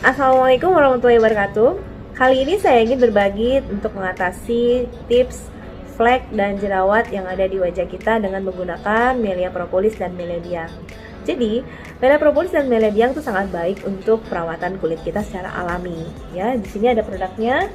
Assalamualaikum warahmatullahi wabarakatuh. Kali ini saya ingin berbagi untuk mengatasi tips flek dan jerawat yang ada di wajah kita dengan menggunakan Melia Propolis dan Melediyang. Jadi, Melia Propolis dan Melediyang itu sangat baik untuk perawatan kulit kita secara alami. Ya, di sini ada produknya.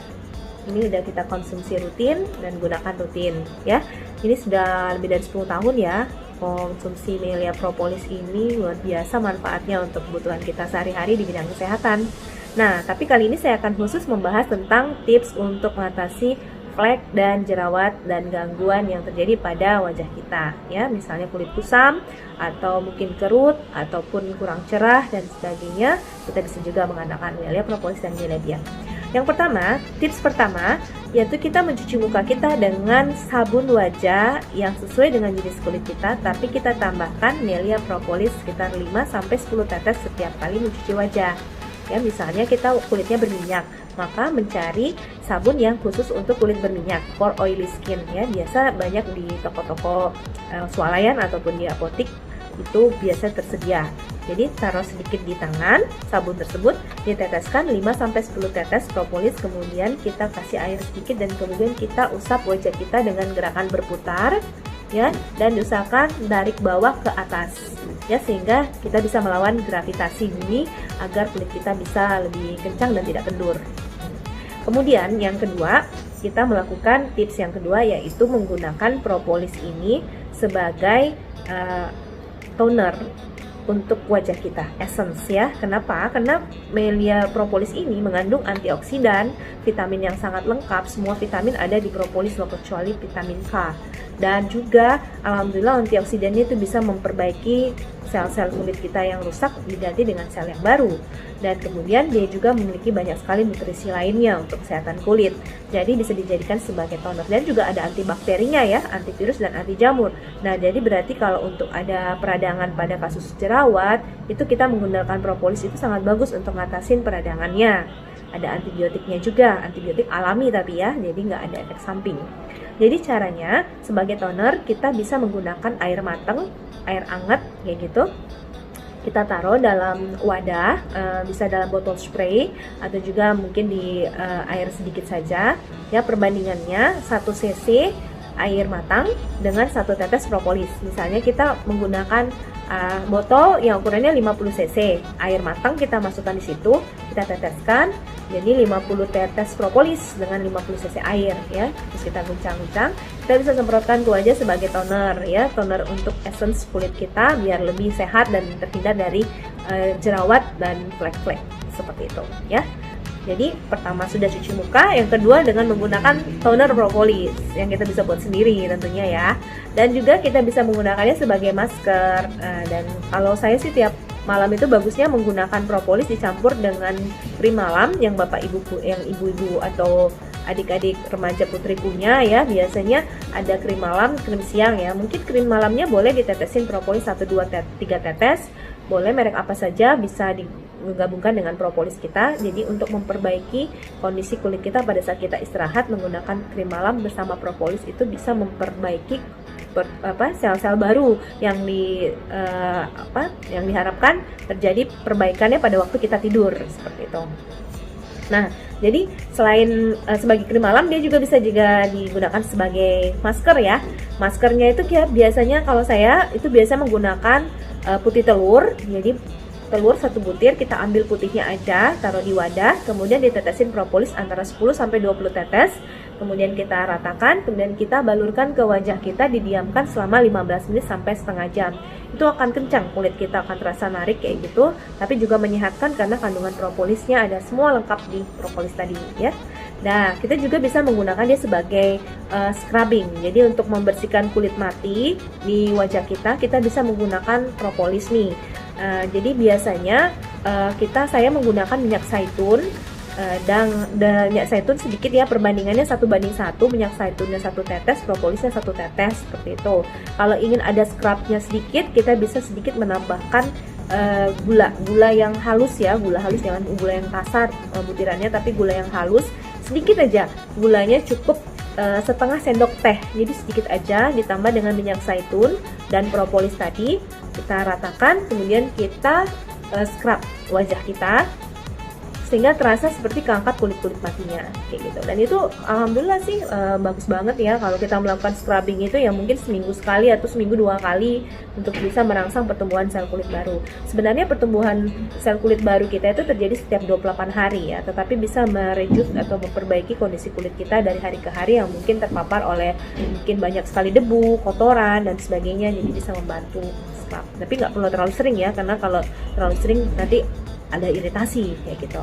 Ini udah kita konsumsi rutin dan gunakan rutin. Ya, ini sudah lebih dari 10 tahun ya. Konsumsi Melia Propolis ini luar biasa manfaatnya untuk kebutuhan kita sehari-hari di bidang kesehatan. Nah, tapi kali ini saya akan khusus membahas tentang tips untuk mengatasi flek dan jerawat dan gangguan yang terjadi pada wajah kita, ya, misalnya kulit kusam atau mungkin kerut ataupun kurang cerah dan sebagainya. Kita bisa juga menggunakan Melia Propolis dan Melediyang. Yang pertama, tips pertama yaitu kita mencuci muka kita dengan sabun wajah yang sesuai dengan jenis kulit kita, tapi kita tambahkan Melia Propolis sekitar 5-10 tetes setiap kali mencuci wajah. Ya, misalnya kita kulitnya berminyak, maka mencari sabun yang khusus untuk kulit berminyak, for oily skin ya. Biasa banyak di toko-toko swalayan ataupun di apotik itu biasa tersedia. Jadi taruh sedikit di tangan sabun tersebut, diteteskan 5-10 tetes propolis, kemudian kita kasih air sedikit dan kemudian kita usap wajah kita dengan gerakan berputar ya, dan diusahakan dari bawah ke atas ya, sehingga kita bisa melawan gravitasi bumi agar kulit kita bisa lebih kencang dan tidak kendur. Kemudian yang kedua, kita melakukan tips yang kedua yaitu menggunakan propolis ini sebagai toner untuk wajah kita, essence ya. Kenapa? Karena Melia Propolis ini mengandung antioksidan, vitamin yang sangat lengkap. Semua vitamin ada di propolis loh, kecuali vitamin K. Dan juga alhamdulillah antioksidannya itu bisa memperbaiki sel-sel kulit kita yang rusak diganti dengan sel yang baru. Dan kemudian dia juga memiliki banyak sekali nutrisi lainnya untuk kesehatan kulit. Jadi bisa dijadikan sebagai toner, dan juga ada antibakterinya ya, antivirus dan anti jamur. Nah, jadi berarti kalau untuk ada peradangan pada kasus jerawat, itu kita menggunakan propolis itu sangat bagus untuk ngatasin peradangannya. Ada antibiotiknya juga, antibiotik alami tapi ya, jadi nggak ada efek samping. Jadi caranya sebagai toner kita bisa menggunakan air matang, air hangat kayak gitu. Kita taruh dalam wadah, bisa dalam botol spray atau juga mungkin di air sedikit saja. Ya, perbandingannya 1 cc air matang dengan 1 tetes propolis. Misalnya kita menggunakan botol yang ukurannya 50 cc, air matang kita masukkan di situ, kita teteskan, jadi 50 tetes propolis dengan 50 cc air ya. Terus kita guncang-guncang, kita bisa semprotkan ke wajah sebagai toner ya, toner untuk essence kulit kita biar lebih sehat dan terhindar dari jerawat dan flek-flek seperti itu ya. Jadi pertama sudah cuci muka, yang kedua dengan menggunakan toner propolis yang kita bisa buat sendiri tentunya ya. Dan juga kita bisa menggunakannya sebagai masker. Dan kalau saya sih tiap malam itu bagusnya menggunakan propolis dicampur dengan krim malam yang bapak ibu, yang ibu-ibu atau adik-adik remaja putri punya ya. Biasanya ada krim malam, krim siang ya. Mungkin krim malamnya boleh ditetesin propolis 1-2-3 tetes. Boleh merek apa saja, bisa digabungkan dengan propolis kita. Jadi untuk memperbaiki kondisi kulit kita pada saat kita istirahat, menggunakan krim malam bersama propolis itu bisa memperbaiki sel-sel baru yang yang diharapkan terjadi perbaikannya pada waktu kita tidur seperti itu. Nah, jadi selain sebagai krim malam, dia juga bisa digunakan sebagai masker ya. Maskernya itu biasanya kalau saya itu biasa menggunakan putih telur. Jadi telur 1 butir, kita ambil putihnya aja, taruh di wadah, kemudian ditetesin propolis antara 10-20 tetes, kemudian kita ratakan, kemudian kita balurkan ke wajah kita, didiamkan selama 15 menit sampai setengah jam. Itu akan kencang, kulit kita akan terasa narik kayak gitu, tapi juga menyehatkan karena kandungan propolisnya ada semua lengkap di propolis tadi ya. Nah, kita juga bisa menggunakan dia sebagai scrubbing. Jadi untuk membersihkan kulit mati di wajah kita, kita bisa menggunakan propolis nih. Jadi biasanya saya menggunakan minyak zaitun dan minyak zaitun sedikit ya, perbandingannya 1:1, minyak zaitunnya 1 tetes, propolisnya 1 tetes seperti itu. Kalau ingin ada scrubnya sedikit, kita bisa sedikit menambahkan gula yang halus ya, gula halus, jangan gula yang kasar butirannya, tapi gula yang halus sedikit aja. Gulanya cukup setengah sendok teh, jadi sedikit aja, ditambah dengan minyak zaitun dan propolis tadi, kita ratakan, kemudian kita scrub wajah kita sehingga terasa seperti keangkat kulit-kulit matinya kayak gitu. Dan itu alhamdulillah sih bagus banget ya kalau kita melakukan scrubbing itu ya mungkin seminggu sekali atau seminggu 2 kali untuk bisa merangsang pertumbuhan sel kulit baru. Sebenarnya pertumbuhan sel kulit baru kita itu terjadi setiap 28 hari ya, tetapi bisa mereduce atau memperbaiki kondisi kulit kita dari hari ke hari yang mungkin terpapar oleh mungkin banyak sekali debu, kotoran dan sebagainya, jadi bisa membantu scrub. Tapi nggak perlu terlalu sering ya, karena kalau terlalu sering nanti ada iritasi kayak gitu.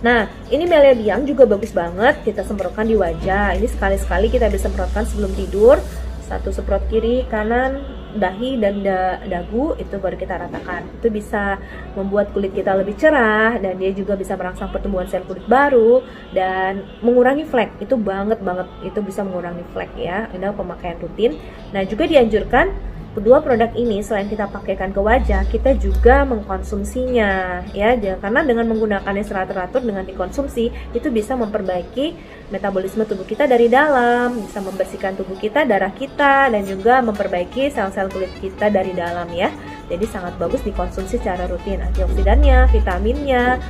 Nah, ini Melia juga bagus banget kita semprotkan di wajah. Ini sekali-sekali kita bisa semprotkan sebelum tidur. 1 semprot kiri, kanan, dahi dan dagu, itu baru kita ratakan. Itu bisa membuat kulit kita lebih cerah dan dia juga bisa merangsang pertumbuhan sel kulit baru dan mengurangi flek. Itu banget itu bisa mengurangi flek ya. Ini pemakaian rutin. Nah, juga dianjurkan kedua produk ini selain kita pakaikan ke wajah, kita juga mengkonsumsinya ya, karena dengan menggunakannya secara teratur dengan dikonsumsi itu bisa memperbaiki metabolisme tubuh kita dari dalam, bisa membersihkan tubuh kita, darah kita, dan juga memperbaiki sel-sel kulit kita dari dalam ya. Jadi sangat bagus dikonsumsi secara rutin. Antioksidannya, vitaminnya,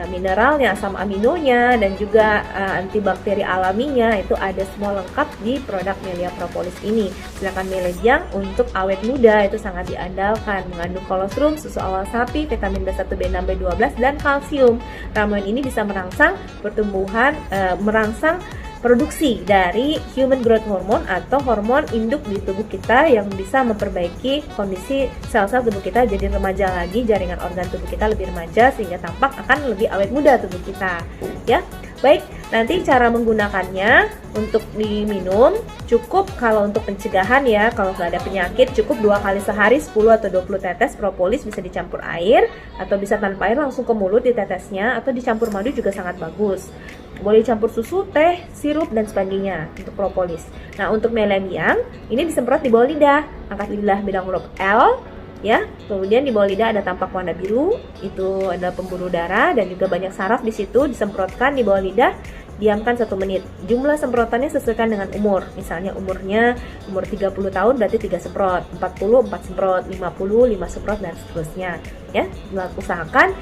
mineralnya, asam aminonya, dan juga antibakteri alaminya itu ada semua lengkap di produk Melia Propolis ini. Sedangkan Melia untuk awet muda itu sangat diandalkan, mengandung kolostrum, susu awal sapi, vitamin B1, B6, B12 dan kalsium. Ramuan ini bisa merangsang pertumbuhan, merangsang produksi dari human growth hormone atau hormon induk di tubuh kita yang bisa memperbaiki kondisi sel-sel tubuh kita jadi remaja lagi, jaringan organ tubuh kita lebih remaja sehingga tampak akan lebih awet muda tubuh kita ya. Baik, nanti cara menggunakannya untuk diminum cukup kalau untuk pencegahan ya, kalau nggak ada penyakit cukup 2 kali sehari 10 atau 20 tetes propolis, bisa dicampur air atau bisa tanpa air langsung ke mulut ditetesnya, atau dicampur madu juga sangat bagus. Boleh campur susu, teh, sirup dan sebagainya untuk propolis. Nah, untuk Melia ini disemprot di bawah lidah, angkat lidah bidang huruf L ya. Kemudian di bawah lidah ada tampak warna biru, itu adalah pembuluh darah dan juga banyak saraf di situ, disemprotkan di bawah lidah. Diamkan 1 menit. Jumlah semprotannya sesuaikan dengan umur. Misalnya umur 30 tahun berarti 3 semprot, 40 4 semprot, 50 5 semprot dan seterusnya ya. Usahakan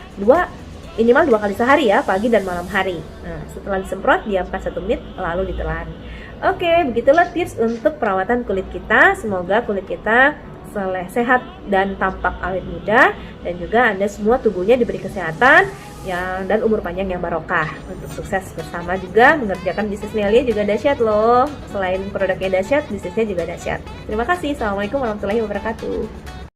minimal 2 kali sehari ya, pagi dan malam hari. Nah, setelah disemprot diamkan 1 menit lalu ditelan. Oke, begitulah tips untuk perawatan kulit kita. Semoga kulit kita sehat dan tampak awet muda, dan juga Anda semua tubuhnya diberi kesehatan dan umur panjang yang barokah. Untuk sukses bersama juga mengerjakan bisnis Melia juga dahsyat loh. Selain produknya dahsyat, bisnisnya juga dahsyat. Terima kasih. Assalamualaikum warahmatullahi wabarakatuh.